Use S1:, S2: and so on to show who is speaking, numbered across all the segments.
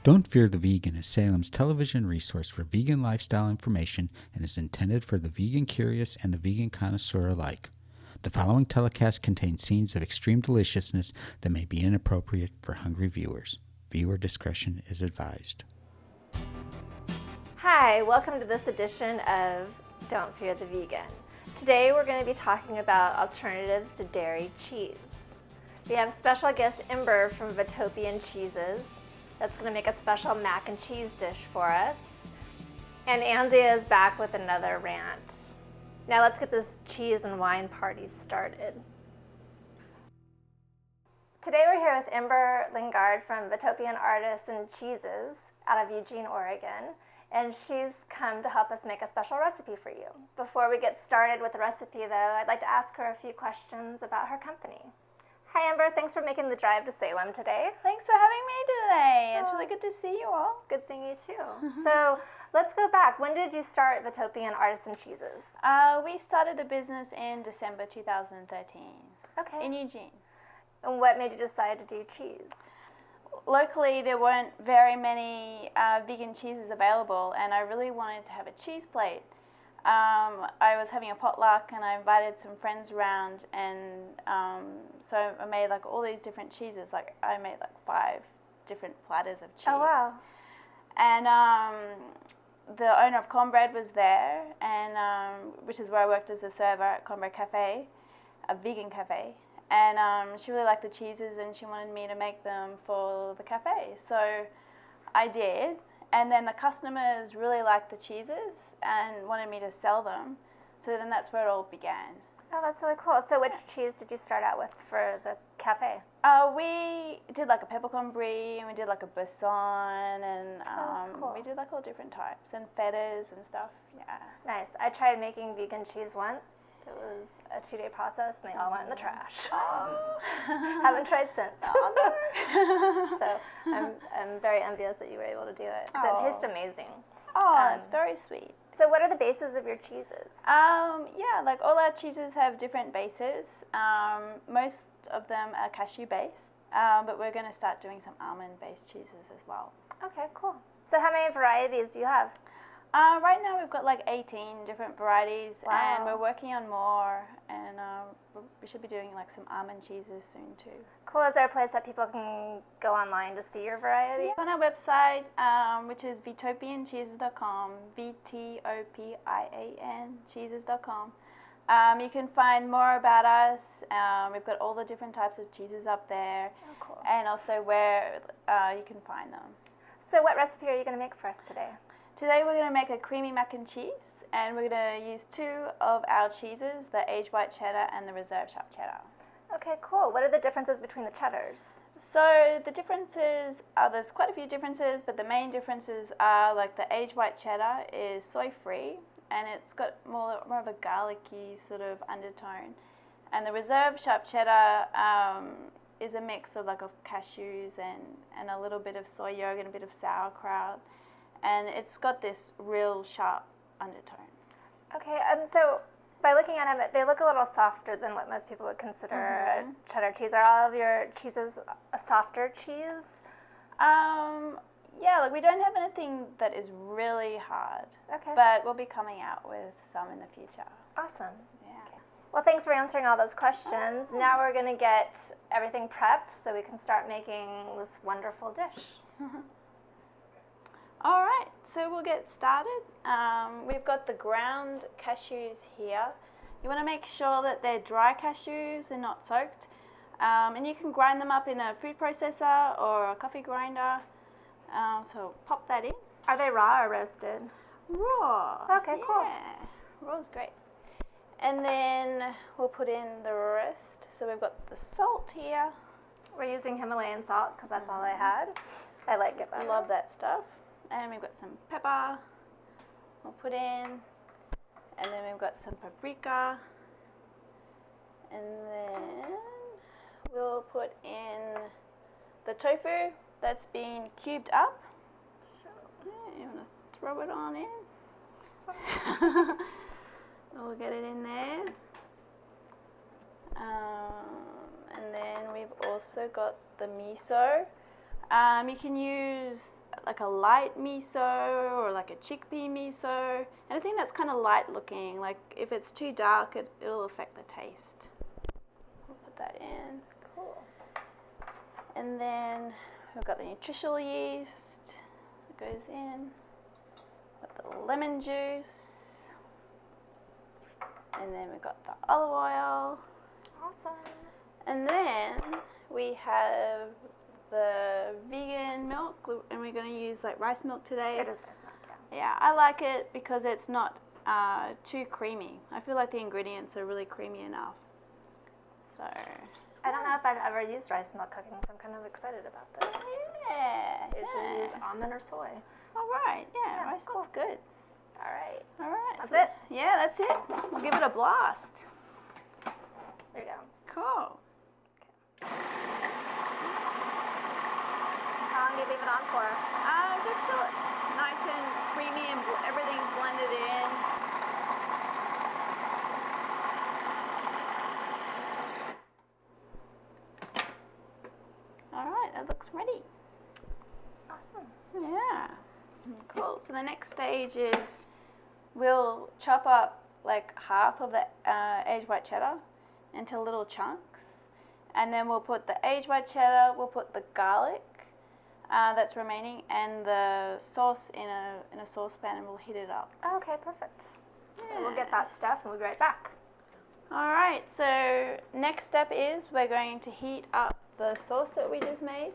S1: Don't Fear the Vegan is Salem's television resource for vegan lifestyle information and is intended for the vegan curious and the vegan connoisseur alike. The following telecast contains scenes of extreme deliciousness that may be inappropriate for hungry viewers. Viewer discretion is advised.
S2: Hi, welcome to this edition of Don't Fear the Vegan. Today we're going to be talking about alternatives to dairy cheese. We have special guest Imber from Vtopian Cheeses. That's going to make a special mac and cheese dish for us. And Anzia is back with another rant. Now let's get this cheese and wine party started. Today we're here with Imber Lingard from Vtopian Artisan Cheeses out of Eugene, Oregon. And she's come to help us make a special recipe for you. Before we get started with the recipe though, I'd like to ask her a few questions about her company. Hi Imber, thanks for making the drive to Salem today.
S3: Thanks for having me today. It's really good to see you all.
S2: Good seeing you too. So let's go back. When did you start Vtopian Artisan Cheeses?
S3: We started the business in December 2013.
S2: Okay.
S3: In Eugene.
S2: And what made you decide to do cheese?
S3: Locally, there weren't very many vegan cheeses available, and I really wanted to have a cheese plate. I was having a potluck, and I invited some friends around, and so I made like all these different cheeses. Like I made like 5 different platters of cheese.
S2: Oh wow!
S3: And the owner of Cornbread was there, and which is where I worked as a server at Cornbread Cafe, a vegan cafe. And she really liked the cheeses, and she wanted me to make them for the cafe. So I did, and then the customers really liked the cheeses and wanted me to sell them. So then that's where it all began.
S2: Oh, that's really cool. So which cheese did you start out with for the cafe?
S3: We did like a peppercorn brie, and we did like a boursin, and
S2: cool.
S3: we did like all different types, and fetas and stuff, yeah.
S2: Nice. I tried making vegan cheese once. It was a 2-day process, and they all went in the trash.
S3: Oh.
S2: Haven't tried since.
S3: Oh,
S2: So I'm very envious that you were able to do it. Because it tastes amazing.
S3: Oh, it's very sweet.
S2: So what are the bases of your cheeses?
S3: Yeah, like all our cheeses have different bases. Most of them are cashew based, but we're going to start doing some almond based cheeses as well.
S2: Okay, cool. So how many varieties do you have?
S3: Right now we've got like 18 different varieties. Wow. And we're working on more, and we should be doing like some almond cheeses soon too.
S2: Cool. Is there a place that people can go online to see your variety?
S3: On our website, which is vtopiancheeses.com, VTOPIAN cheeses.com. You can find more about us. We've got all the different types of cheeses up there.
S2: Oh, cool.
S3: And also where you can find them.
S2: So what recipe are you going to make for us today?
S3: Today we're going to make a creamy mac and cheese, and we're going to use 2 of our cheeses, the aged white cheddar and the reserve sharp cheddar.
S2: Okay, cool. What are the differences between the cheddars?
S3: So the differences are, there's quite a few differences, but the main differences are like the aged white cheddar is soy free, and it's got more of a garlicky sort of undertone. And the reserve sharp cheddar is a mix of like of cashews and a little bit of soy yogurt and a bit of sauerkraut. And it's got this real sharp undertone.
S2: Okay, so by looking at them, they look a little softer than what most people would consider a cheddar cheese. Are all of your cheeses a softer cheese?
S3: Yeah, like we don't have anything that is really hard.
S2: Okay.
S3: But we'll be coming out with some in the future.
S2: Awesome.
S3: Yeah.
S2: Okay. Well, thanks for answering all those questions. Now we're going to get everything prepped so we can start making this wonderful dish.
S3: All right, so we'll get started. We've got the ground cashews here. You want to make sure that they're dry cashews, they're not soaked. And you can grind them up in a food processor or a coffee grinder. So pop that in.
S2: Are they raw or roasted?
S3: Raw.
S2: Okay, cool.
S3: Yeah, raw's great. And then we'll put in the rest. So we've got the salt here.
S2: We're using Himalayan salt because that's all I had. I like it
S3: I
S2: better.
S3: love that stuff. And we've got some pepper we'll put in, and then we've got some paprika, and then we'll put in the tofu that's been cubed up. Yeah, you want to throw it on in. We'll get it in there. And then we've also got the miso. You can use like a light miso or like a chickpea miso, anything that's kind of light looking. Like if it's too dark, it'll affect the taste. We'll put that in.
S2: Cool.
S3: And then we've got the nutritional yeast that goes in. Got the lemon juice. And then we've got the olive oil.
S2: Awesome.
S3: And then we have the vegan milk, and we're going to use like rice milk today.
S2: It is rice milk, yeah.
S3: Yeah, I like it because it's not too creamy. I feel like the ingredients are really creamy enough. So
S2: I don't know if I've ever used rice milk cooking, so I'm kind of excited about this.
S3: yeah,
S2: Usually use almond or soy.
S3: All right, yeah, rice milk's good.
S2: All right.
S3: All right,
S2: That's
S3: so,
S2: it?
S3: Yeah, that's it. We'll give it a blast.
S2: There you go.
S3: Cool.
S2: How long do you leave it on for?
S3: Just till it's nice and creamy and everything's blended in. All right, that looks ready.
S2: Awesome.
S3: Yeah. Cool. So the next stage is we'll chop up like half of the aged white cheddar into little chunks, and then we'll put the aged white cheddar, we'll put the garlic that's remaining, and the sauce in a saucepan, and we'll heat it up.
S2: Oh, okay, perfect. So we'll get that stuff and we'll be right back.
S3: All right. So next step is we're going to heat up the sauce that we just made,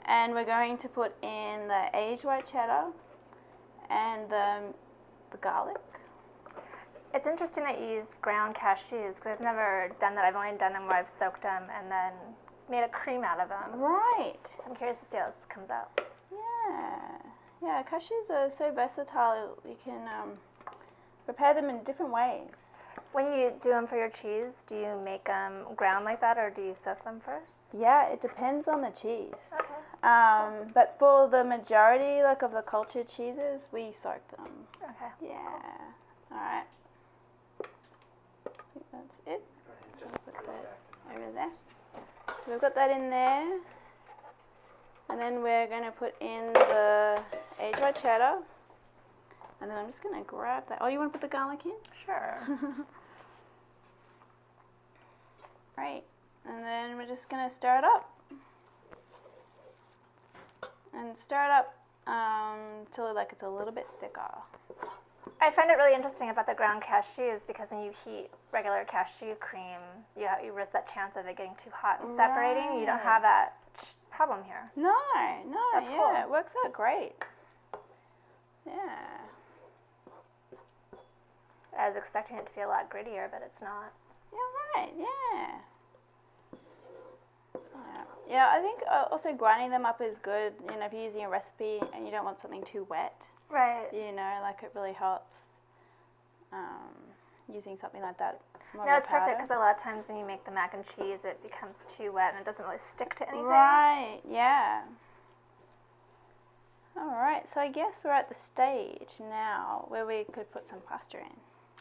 S3: and we're going to put in the aged white cheddar and the garlic.
S2: It's interesting that you use ground cashews because I've never done that. I've only done them where I've soaked them and then made a cream out of them.
S3: Right.
S2: So I'm curious to see how this comes out.
S3: Yeah. Yeah, cashews are so versatile. You can prepare them in different ways.
S2: When you do them for your cheese, do you make them ground like that or do you soak them first?
S3: Yeah, it depends on the cheese.
S2: Okay.
S3: But for the majority, like of the cultured cheeses, we soak them.
S2: Okay.
S3: Yeah. All right. I think that's it. I'll put that over there. So we've got that in there. And then we're going to put in the aged white cheddar. And then I'm just going to grab that. Oh, you want to put the garlic in?
S2: Sure.
S3: Right. And then we're just going to stir it up. And stir it up till like it's a little bit thicker.
S2: I find it really interesting about the ground cashews because when you heat regular cashew cream, you risk that chance of it getting too hot and separating. You don't have that problem here.
S3: No,
S2: That's
S3: yeah,
S2: cool.
S3: it works out great. Yeah.
S2: I was expecting it to be a lot grittier, but it's not.
S3: Yeah, right, yeah. Yeah, I think also grinding them up is good, you know, if you're using a recipe and you don't want something too wet.
S2: Right.
S3: You know, like it really helps using something like that. It's more
S2: No,
S3: of a
S2: it's perfect
S3: powder.
S2: because a lot of times when you make the mac and cheese, it becomes too wet and it doesn't really stick to anything.
S3: Right, yeah. All right, so I guess we're at the stage now where we could put some pasta in.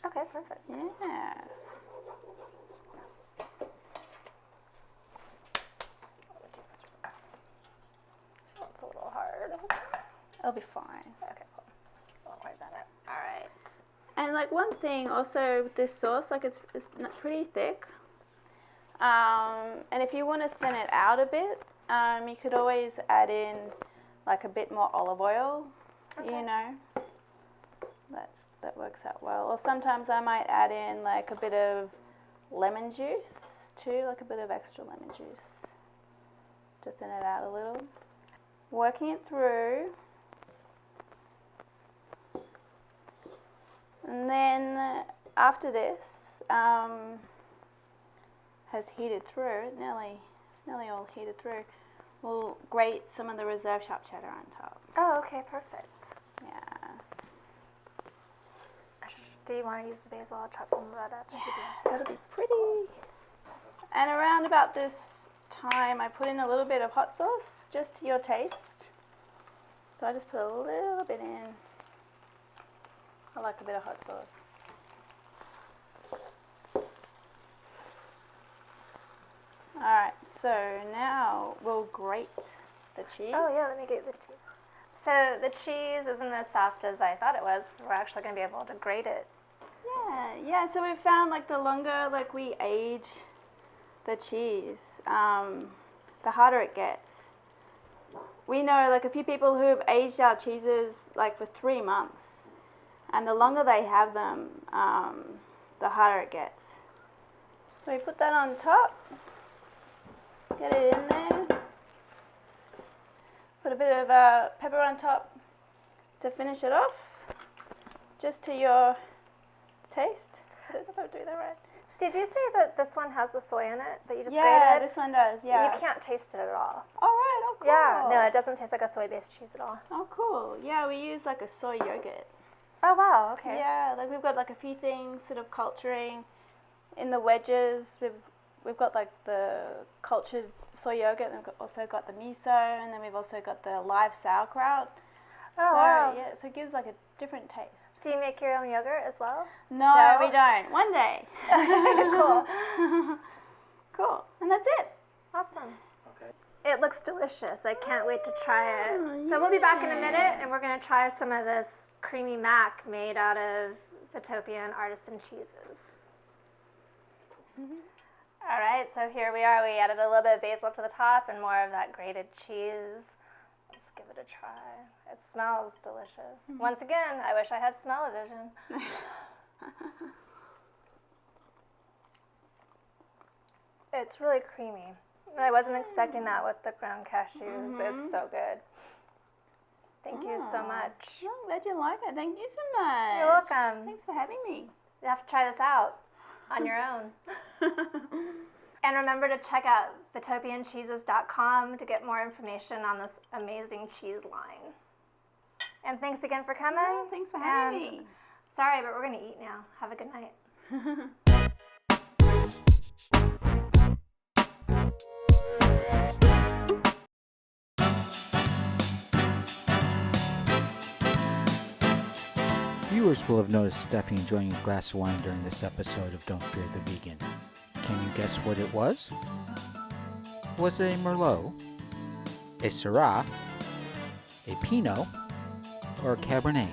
S2: Okay, perfect.
S3: Yeah.
S2: It's a little hard.
S3: It'll be fine.
S2: Okay, cool. Won't worry about it. All right.
S3: And like one thing also with this sauce, like it's pretty thick. And if you want to thin it out a bit, you could always add in like a bit more olive oil, you know. That works out well. Or sometimes I might add in like a bit of lemon juice too, like a bit of extra lemon juice to thin it out a little. Working it through. And then after this has heated through, it's nearly all heated through, we'll grate some of the reserve sharp cheddar on top.
S2: Oh, okay, perfect.
S3: Yeah.
S2: Do you want to use the basil? I'll chop some of that up.
S3: That'll be pretty. And around about this time, I put in a little bit of hot sauce, just to your taste. So I just put a little bit in. I like a bit of hot sauce. Alright, so now we'll grate the cheese.
S2: Oh, yeah, let me get the cheese. So the cheese isn't as soft as I thought it was. We're actually going to be able to grate it.
S3: Yeah. So we found like the longer like we age the cheese, the harder it gets. We know like a few people who have aged our cheeses like for 3 months, and the longer they have them, the harder it gets. So we put that on top, get it in there, put a bit of pepper on top to finish it off, just to your taste. Did I do that right?
S2: Did you say that this one has the soy in it that you just
S3: Yeah,
S2: grated?
S3: this one does, yeah.
S2: You can't taste it at all.
S3: All right, oh cool.
S2: Yeah, no, it doesn't taste like a soy-based cheese at all.
S3: Oh cool. Yeah, we use like a soy yogurt.
S2: Oh, wow, okay.
S3: Yeah, like we've got like a few things sort of culturing in the wedges. We've got like the cultured soy yogurt, and we've also got the miso, and then we've also got the live sauerkraut.
S2: Oh,
S3: so,
S2: wow.
S3: Yeah, so it gives like a different taste.
S2: Do you make your own yogurt as well?
S3: No, we don't. One day.
S2: Cool.
S3: Cool. And that's it.
S2: Awesome. Okay. It looks delicious. I can't wait to try it. So we'll be back in a minute, and we're going to try some of this creamy mac made out of Vtopian Artisan Cheeses. All right, so here we are. We added a little bit of basil to the top and more of that grated cheese. Let's give it a try. It smells delicious. Once again, I wish I had smell-o-vision. It's really creamy. I wasn't expecting that with the ground cashews. It's so good. Thank you so much.
S3: I'm glad you like it. Thank you so much.
S2: You're welcome.
S3: Thanks for having me.
S2: You have to try this out on your own. And remember to check out vtopiancheeses.com to get more information on this amazing cheese line. And thanks again for coming.
S3: Oh, thanks for having me.
S2: Sorry, but we're going to eat now. Have a good night.
S1: Viewers will have noticed Steffi enjoying a glass of wine during this episode of Don't Fear the Vegan. Can you guess what it was? Was it a Merlot, a Syrah, a Pinot, or a Cabernet?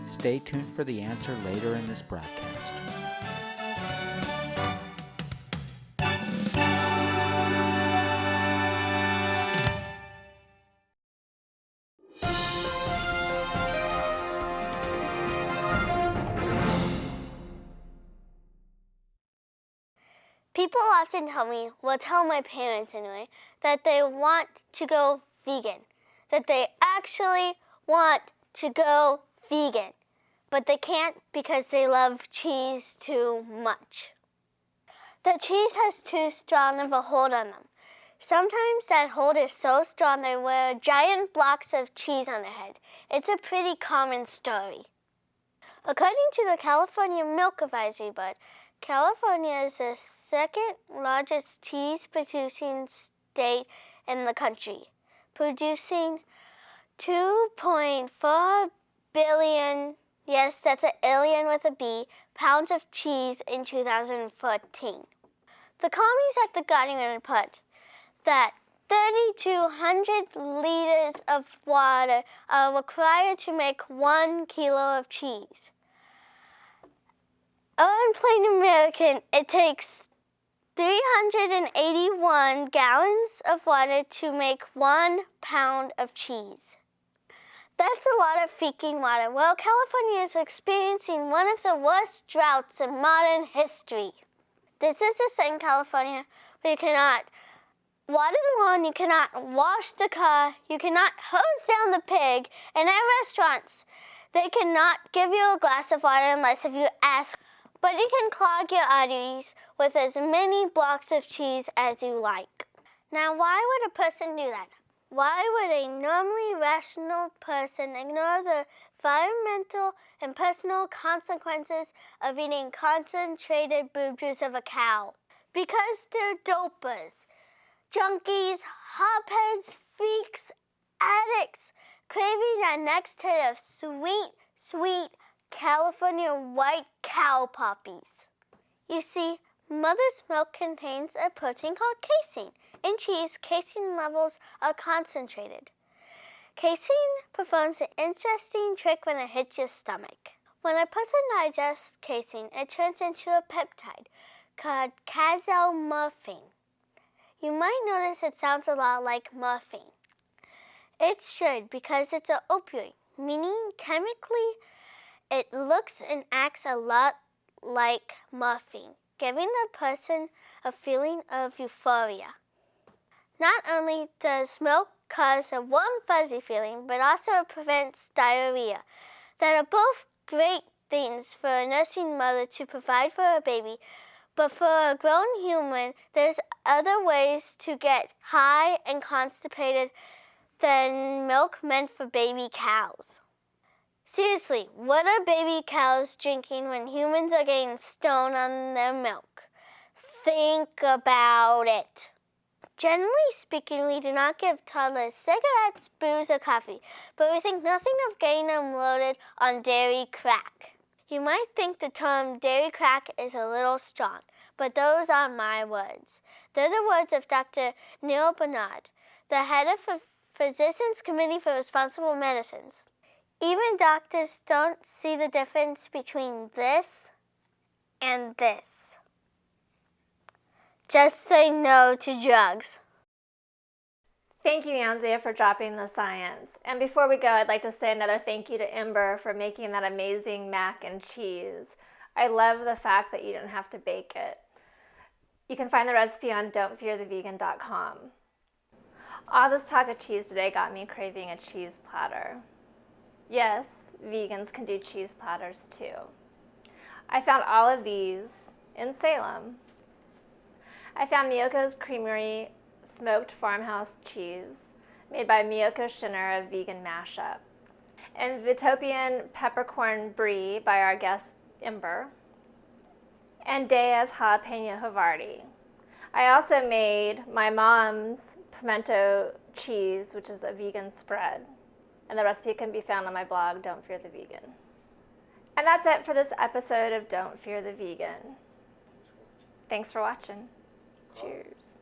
S1: Stay tuned for the answer later in this broadcast.
S4: People often tell me, well, tell my parents anyway, that they want to go vegan, that they actually want to go vegan, but they can't because they love cheese too much. The cheese has too strong of a hold on them. Sometimes that hold is so strong they wear giant blocks of cheese on their head. It's a pretty common story. According to the California Milk Advisory Board, California is the second largest cheese-producing state in the country, producing 2.4 billion, yes, that's an alien with a B, pounds of cheese in 2014. The commies at The Guardian report that 3,200 liters of water are required to make 1 kilo of cheese. In plain American, it takes 381 gallons of water to make 1 pound of cheese. That's a lot of freaking water. Well, California is experiencing one of the worst droughts in modern history. This is the same California where you cannot water the lawn, you cannot wash the car, you cannot hose down the pig, and at restaurants, they cannot give you a glass of water unless if you ask. But you can clog your arteries with as many blocks of cheese as you like. Now, why would a person do that? Why would a normally rational person ignore the environmental and personal consequences of eating concentrated boob juice of a cow? Because they're dopers, junkies, hopheads, freaks, addicts, craving that next hit of sweet, sweet California white cow poppies. You see, mother's milk contains a protein called casein. In cheese, casein levels are concentrated. Casein performs an interesting trick when it hits your stomach. When a person digests casein, it turns into a peptide called casomorphine. You might notice it sounds a lot like morphine. It should, because it's an opioid, meaning chemically it looks and acts a lot like morphine, giving the person a feeling of euphoria. Not only does milk cause a warm, fuzzy feeling, but also it prevents diarrhea, that are both great things for a nursing mother to provide for her baby. But for a grown human, there's other ways to get high and constipated than milk meant for baby cows. Seriously, what are baby cows drinking when humans are getting stoned on their milk? Think about it. Generally speaking, we do not give toddlers cigarettes, booze, or coffee, but we think nothing of getting them loaded on dairy crack. You might think the term dairy crack is a little strong, but those aren't my words. They're the words of Dr. Neil Bernard, the head of the Physicians Committee for Responsible Medicines. Even doctors don't see the difference between this and this. Just say no to drugs.
S2: Thank you, Anzia, for dropping the science. And before we go, I'd like to say another thank you to Imber for making that amazing mac and cheese. I love the fact that you didn't have to bake it. You can find the recipe on don'tfearthevegan.com. All this talk of cheese today got me craving a cheese platter. Yes, vegans can do cheese platters too. I found all of these in Salem. I found Miyoko's Creamery smoked farmhouse cheese made by Miyoko Schinner of Vegan Mashup, and Vtopian peppercorn brie by our guest Imber, and Dea's jalapeno Havarti. I also made my mom's pimento cheese, which is a vegan spread, and the recipe can be found on my blog, Don't Fear the Vegan. And that's it for this episode of Don't Fear the Vegan. Thanks for watching. Cheers.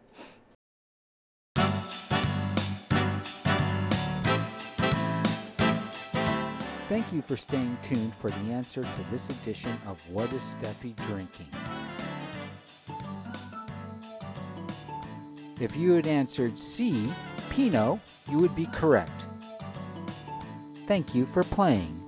S1: Thank you for staying tuned for the answer to this edition of What is Steffi Drinking? If you had answered C, Pinot, you would be correct. Thank you for playing.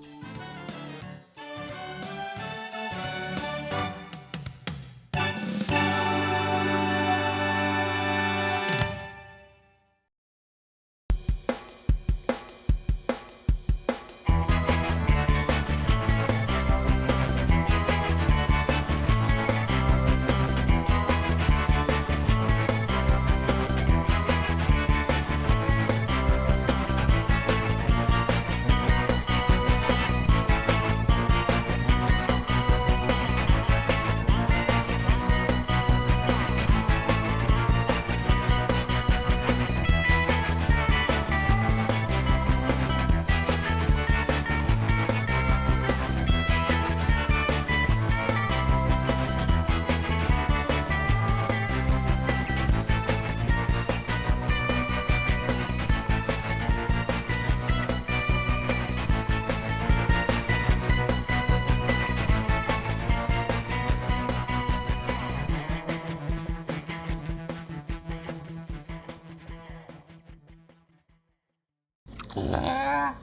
S5: Yeah.